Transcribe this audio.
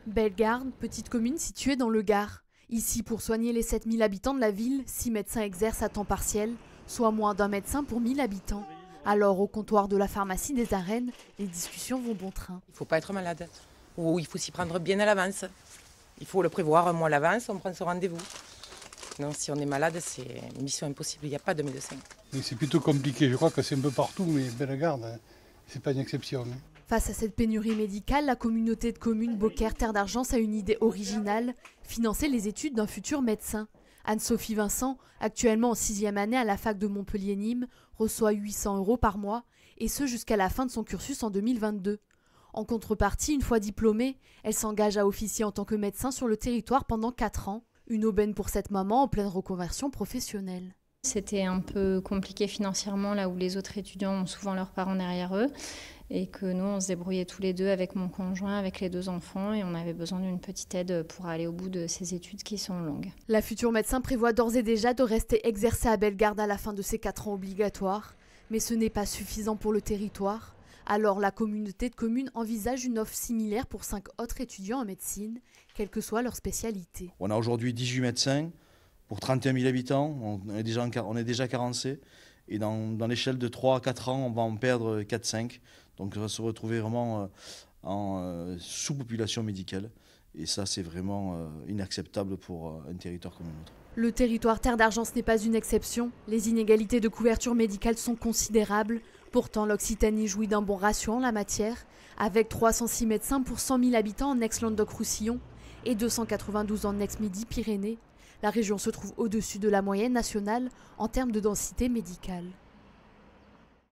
Bellegarde, petite commune située dans le Gard. Ici, pour soigner les 7000 habitants de la ville, 6 médecins exercent à temps partiel, soit moins d'un médecin pour 1000 habitants. Alors, au comptoir de la pharmacie des Arènes, les discussions vont bon train. Il ne faut pas être malade, ou il faut s'y prendre bien à l'avance. Il faut le prévoir un mois à l'avance, on prend son rendez-vous. Non, si on est malade, c'est une mission impossible, il n'y a pas de médecin. C'est plutôt compliqué, je crois que c'est un peu partout, mais Bellegarde, c'est pas une exception. Face à cette pénurie médicale, la communauté de communes Beaucaire Terre d'Argence a une idée originale, financer les études d'un futur médecin. Anne-Sophie Vincent, actuellement en 6e année à la fac de Montpellier-Nîmes, reçoit 800 € par mois, et ce jusqu'à la fin de son cursus en 2022. En contrepartie, une fois diplômée, elle s'engage à officier en tant que médecin sur le territoire pendant 4 ans. Une aubaine pour cette maman en pleine reconversion professionnelle. C'était un peu compliqué financièrement, là où les autres étudiants ont souvent leurs parents derrière eux. Et que nous, on se débrouillait tous les deux avec mon conjoint, avec les 2 enfants, et on avait besoin d'une petite aide pour aller au bout de ces études qui sont longues. La future médecin prévoit d'ores et déjà de rester exercer à Bellegarde à la fin de ses 4 ans obligatoires. Mais ce n'est pas suffisant pour le territoire. Alors la communauté de communes envisage une offre similaire pour 5 autres étudiants en médecine, quelle que soit leur spécialité. On a aujourd'hui 18 médecins pour 31 000 habitants, on est déjà carencé. Et dans l'échelle de 3 à 4 ans, on va en perdre 4-5. Donc on va se retrouver vraiment en sous-population médicale. Et ça, c'est vraiment inacceptable pour un territoire comme le nôtre. Le territoire Terre d'Argence n'est pas une exception. Les inégalités de couverture médicale sont considérables. Pourtant, l'Occitanie jouit d'un bon ratio en la matière, avec 306 médecins pour 100 000 habitants en ex-Languedoc-Roussillon et 292 en ex-Midi-Pyrénées. La région se trouve au-dessus de la moyenne nationale en termes de densité médicale.